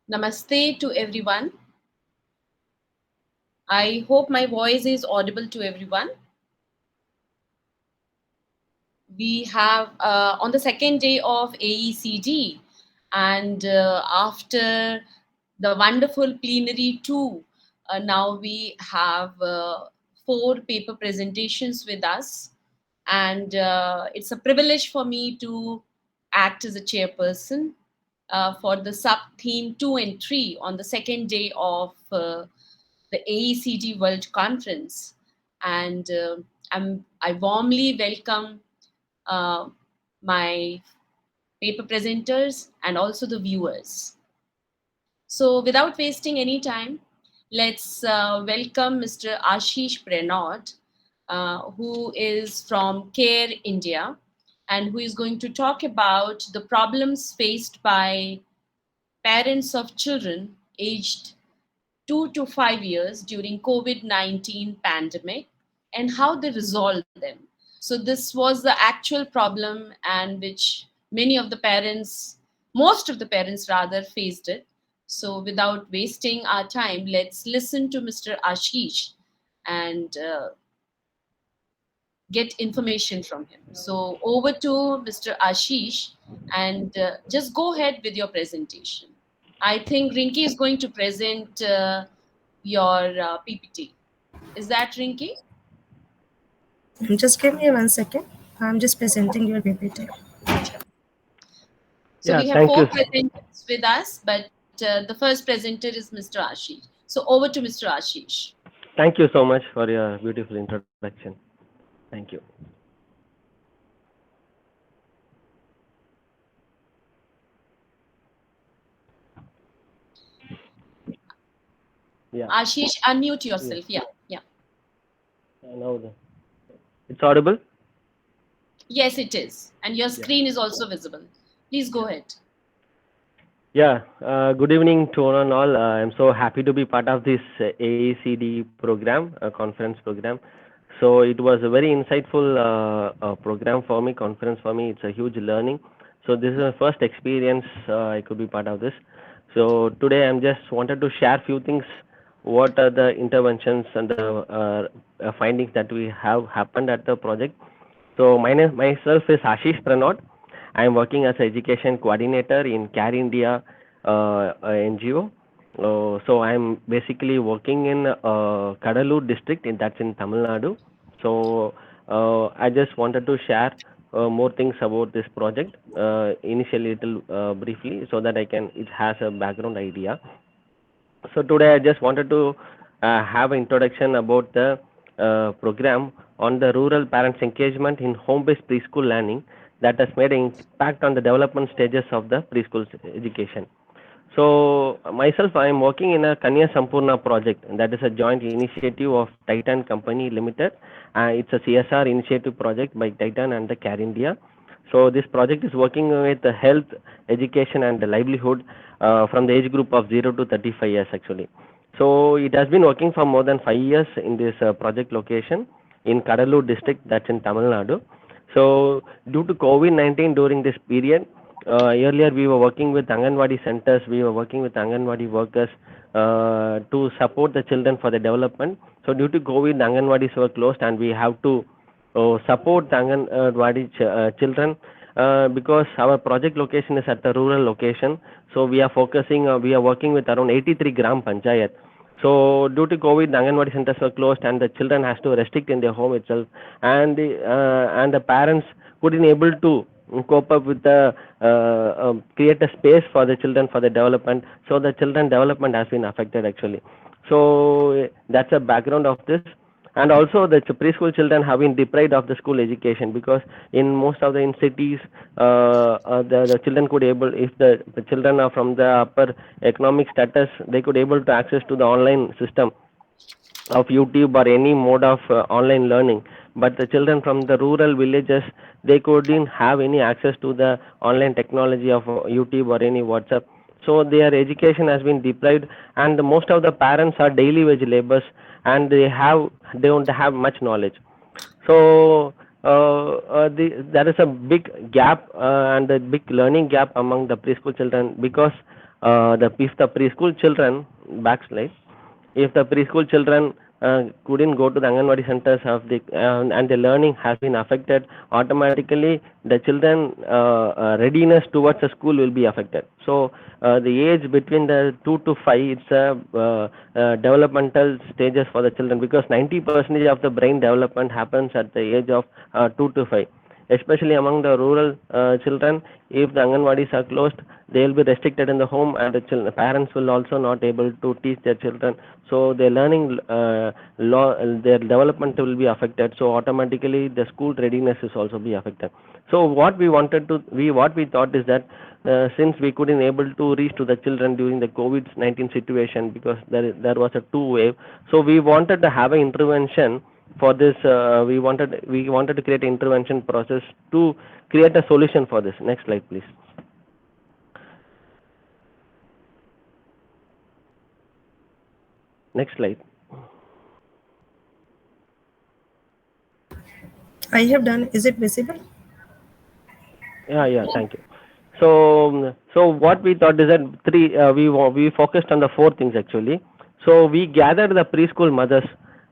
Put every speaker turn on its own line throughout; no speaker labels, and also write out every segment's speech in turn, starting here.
Namaste to everyone. I hope my voice is audible to everyone. We have on the second day of AECD, and after the wonderful plenary too, now we have four paper presentations with us, and it's a privilege for me to act as a chairperson for the sub theme 2 and 3 on the second day of the AECD World Conference. And I warmly welcome uh, my paper presenters and also the viewers. So, without wasting any time, let's welcome Mr. Ashish Prenot, who is from CARE India and who is going to talk about the problems faced by parents of children aged 2 to 5 years during COVID-19 pandemic and how they resolved them. So this was the actual problem and which many of the parents, most of the parents rather faced it. So without wasting our time, let's listen to Mr. Ashish and get information from him. So over to Mr. Ashish and just go ahead with your presentation. I think Rinki is going to present your PPT. Is that Rinki?
Just give me 1 second. I'm just presenting your PPT.
Sure. So
Yeah,
we have
thank
four
you.
presenters with us, but the first presenter is Mr. Ashish. So over to Mr. Ashish.
Thank you so much for your beautiful introduction. Thank you. Yeah.
Ashish, unmute
Yes.
yourself. Yeah, yeah.
Now it's audible.
Yes, it is. And your
Yeah.
screen is also visible. Please go
Yeah.
ahead.
Yeah. Good evening to one and all. I'm so happy to be part of this AECD program, conference program. So it was a very insightful program for me, conference for me. It's a huge learning. So this is my first experience. I could be part of this. So today I'm just wanted to share few things. What are the interventions and the findings that we have happened at the project? So myself is Ashish Pranod. I am working as education coordinator in CARE India NGO. So I am basically working in Kadalur district, that's in Tamil Nadu. So I just wanted to share more things about this project, initially little briefly, so that I can it has a background idea. So today I just wanted to have an introduction about the program on the rural parents engagement in home-based preschool learning that has made an impact on the development stages of the preschool education. So myself, I am working in a Kanya Sampurna project, and that is a joint initiative of Titan Company Limited. It's a CSR initiative project by Titan and the CARE India. So this project is working with the health, education, and the livelihood from the age group of 0 to 35 years actually. So it has been working for more than 5 years in this project location in Kadalur district, that's in Tamil Nadu. So due to COVID-19 during this period, earlier we were working with Anganwadi centers, we were working with Anganwadi workers to support the children for the development. So due to COVID, the Anganwadis were closed and we have to support the Anganwadi children because our project location is at the rural location. So we are focusing, we are working with around 83 gram panchayat. So due to COVID, the Anganwadi centers were closed and the children has to restrict in their home itself, and the parents couldn't able to cope up with the create a space for the children for the development. So the children development has been affected actually. So that's a background of this. And also the preschool children have been deprived of the school education because in most of the in cities the children could able, if the children are from the upper economic status, they could able to access to the online system of YouTube or any mode of online learning. But the children from the rural villages, they couldn't have any access to the online technology of YouTube or any WhatsApp. So their education has been deprived, and most of the parents are daily wage laborers, and they don't have much knowledge. So there is a big gap and a big learning gap among the preschool children because if the preschool children backslide, if the preschool children couldn't go to the Anganwadi centers of the and the learning has been affected, automatically the children readiness towards the school will be affected. So the age between the 2 to 5, it's a developmental stages for the children, because 90% of the brain development happens at the age of 2 to 5, especially among the rural children. If the Anganwadis are closed, they will be restricted in the home, and the parents will also not able to teach their children, so their learning their development will be affected, so automatically the school readiness is also be affected. So what we thought is that since we couldn't able to reach to the children during the COVID-19 situation, because there was a two wave, so we wanted to have an intervention for this. We wanted to create an intervention process to create a solution for this. Next slide, please. Next slide.
I have done. Is it visible?
Yeah, thank you. So what we thought is that we focused on the four things actually. So we gathered the preschool mothers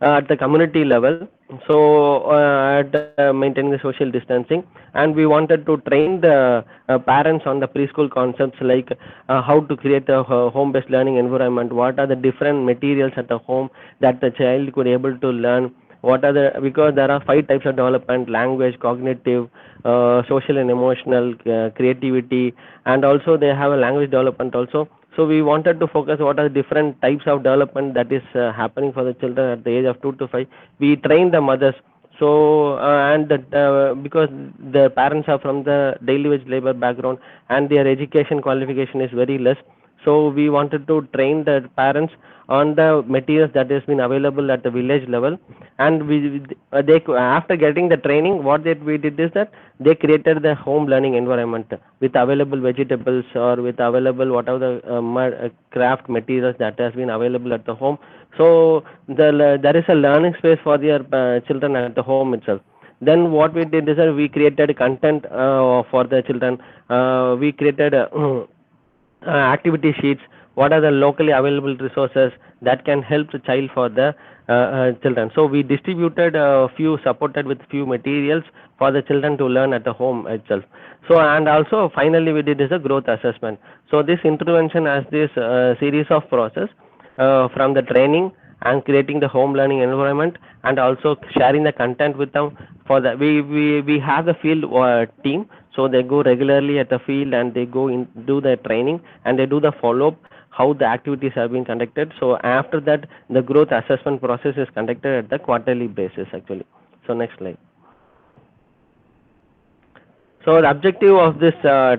at the community level, so at maintaining the social distancing, and we wanted to train the parents on the preschool concepts, like how to create a home-based learning environment, what are the different materials at the home that the child could able to learn, what are the, because there are five types of development: language, cognitive, social and emotional, creativity, and also they have a language development also. So we wanted to focus what are the different types of development that is happening for the children at the age of 2 to 5. We train the mothers. So because the parents are from the daily wage labor background and their education qualification is very less, so we wanted to train the parents on the materials that has been available at the village level, and after getting the training, we did is that they created the home learning environment with available vegetables or with available whatever the craft materials that has been available at the home. So there is a learning space for their children at the home itself. Then what we did is that we created content for the children. We created activity sheets, what are the locally available resources that can help the child for the children. So we distributed a few, supported with few materials for the children to learn at the home itself. So, and also finally we did is a growth assessment. So this intervention has this series of process from the training and creating the home learning environment, and also sharing the content with them. For that, we have the field team, so they go regularly at the field and they go in, do the training, and they do the follow up how the activities have been conducted. So after that, the growth assessment process is conducted at the quarterly basis actually. So next slide. So the objective of this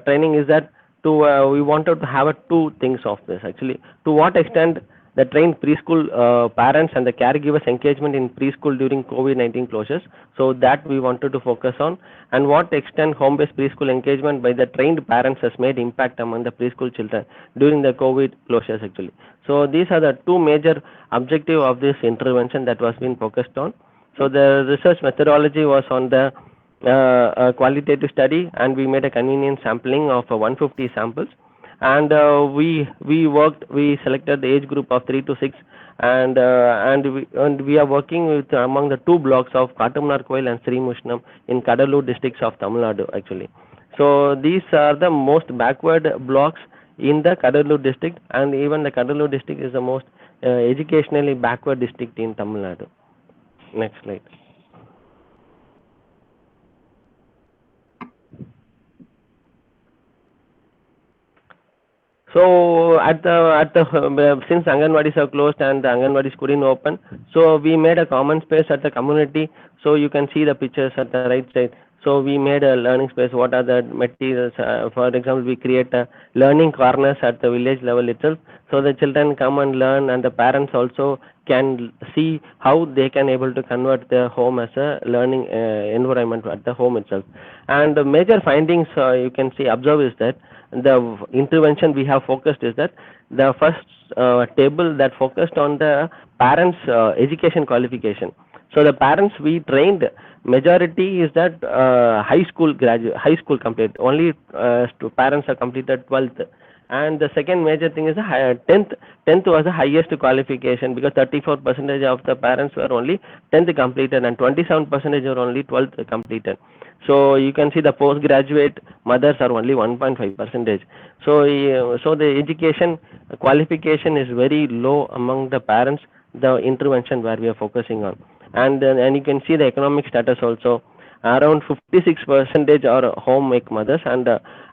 training is that we wanted to have two things of this actually. To what extent the trained preschool parents and the caregivers engagement in preschool during COVID-19 closures. So that we wanted to focus on, and what extent home-based preschool engagement by the trained parents has made impact among the preschool children during the COVID closures actually. So these are the two major objective of this intervention that was being focused on. So the research methodology was on the a qualitative study, and we made a convenient sampling of 150 samples, and we selected the age group of 3 to 6, and we are working with among the two blocks of Katamnarkoil and Srimushnam in Kadalur districts of Tamil Nadu actually. So these are the most backward blocks in the Kadalur district, and even the Kadalur district is the most educationally backward district in Tamil Nadu. Next slide. So since Anganwadis are closed and the Anganwadis couldn't open, so we made a common space at the community. So you can see the pictures at the right side. So we made a learning space. What are the materials? For example, we create a learning corners at the village level itself, so the children come and learn, and the parents also can see how they can able to convert their home as a learning environment at the home itself. And the major findings you can see observe is that the intervention we have focused is that the first table that focused on the parents education qualification. So the parents we trained, majority is that high school complete, only parents are completed 12th And the second major thing is the 10th was the highest qualification, because 34% of the parents were only 10th completed and 27% were only 12th completed. So you can see the postgraduate mothers are only 1.5%. So so the education qualification is very low among the parents, the intervention where we are focusing on. And you can see the economic status also. Around 56% are home make mothers, and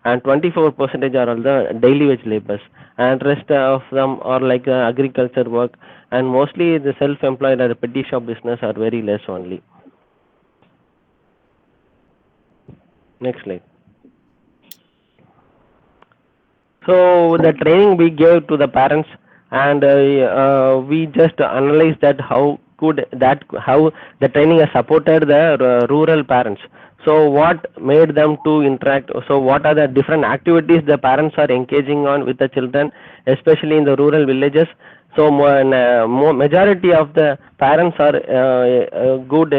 24% are all the daily wage laborers, and rest of them are like agriculture work, and mostly the self-employed or petty shop business are very less only. Next slide. So the training we gave to the parents, and we just analyzed that how the training has supported the rural parents. So what made them to interact? So what are the different activities the parents are engaging on with the children, especially in the rural villages? So majority of the parents are good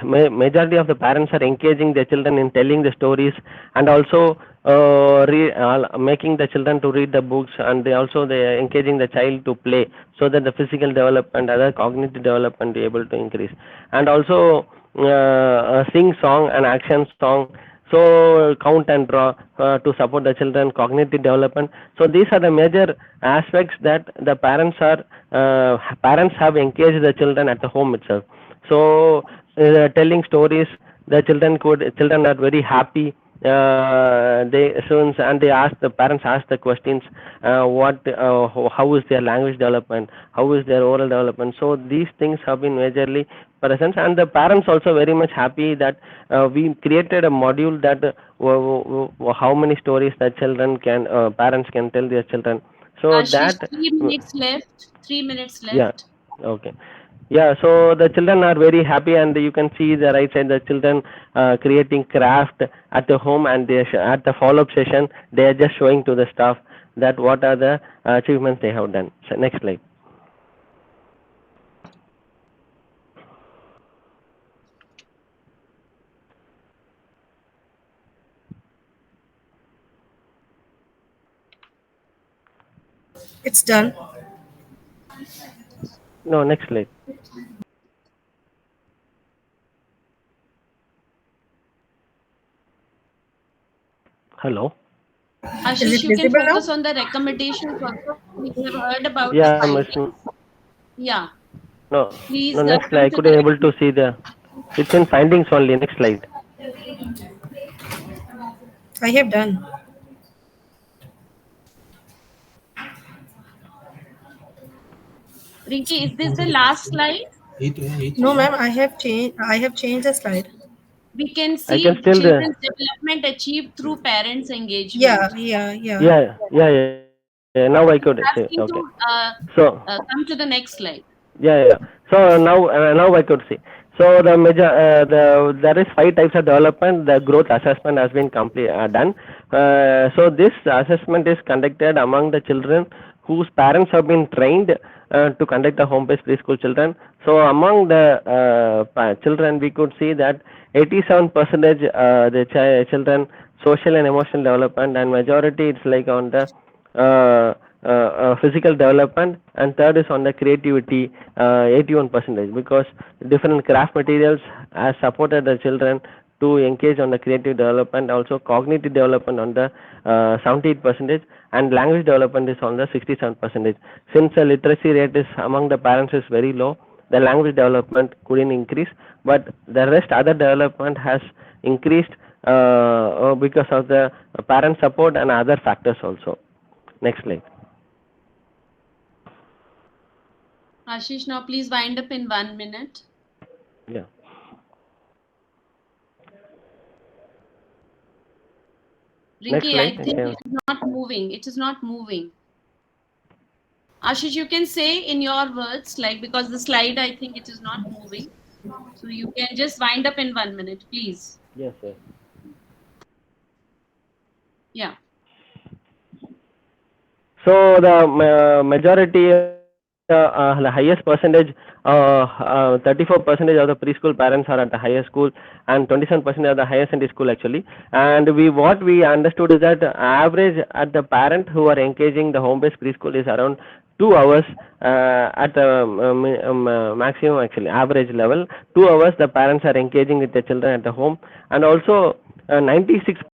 majority of the parents are engaging their children in telling the stories, and also making the children to read the books, and they are encouraging the child to play, so that the physical development, other cognitive development be able to increase, and also sing song and action song, so count and draw to support the children cognitive development. So these are the major aspects that the parents have engaged the children at the home itself. So telling stories, the children are very happy. They students and they ask the parents ask the questions, how is their language development, how is their oral development. So these things have been majorly present, and the parents also very much happy that we created a module that how many stories the children can parents can tell their children. So
Ashish,
that
3 minutes left. 3 minutes
yeah,
left.
okay. Yeah, so the children are very happy, and you can see the right side, the children creating craft at the home, and at the follow-up session, they are just showing to the staff that what are the achievements they have done. So next slide.
It's done.
No, next slide. Hello.
Is
Ashish,
it
you can
visible
focus
now?
on the recommendations also. We have heard about
Yeah,
five
Miss.
things. Yeah,
No, no,
please
next slide. I
come to
couldn't
the
able to see the. It's in findings only. Next slide.
I have done.
Rinki, is this the last slide?
No, ma'am, I have changed the slide.
We can
I can
see
still the.
children's development achieved through parents'
Yeah,
engagement.
yeah, yeah.
Yeah. Now I could see.
You
Okay.
have to
So
come to the next slide.
yeah. So now I could see. So there is five types of development. The growth assessment has been done. So this assessment is conducted among the children whose parents have been trained to conduct the home-based preschool children. So among the children, we could see that 87% children social and emotional development, and majority it's like on the physical development, and third is on the creativity, 81%, because different craft materials has supported the children to engage on the creative development, also cognitive development on the 78%, and language development is on the 67%. Since the literacy rate is among the parents is very low, the language development couldn't increase, but the rest other development has increased because of the parent support and other factors also. Next slide.
Ashish, now please wind up in 1 minute.
Yeah. Next
Rinki,
slide.
I think it is not moving. It is not moving. Ashish, you can say in your words, like, because the slide, I think it is not moving. So you can just wind up in 1 minute, please.
Yes, yes.
Yeah.
So the majority of the the highest percentage, 34% of the preschool parents are at the higher school, and 27% are the higher secondary school actually. And what we understood is that the average at the parent who are engaging the home based preschool is around 2 hours at the maximum, actually average level. 2 hours the parents are engaging with the children at the home. And also 96%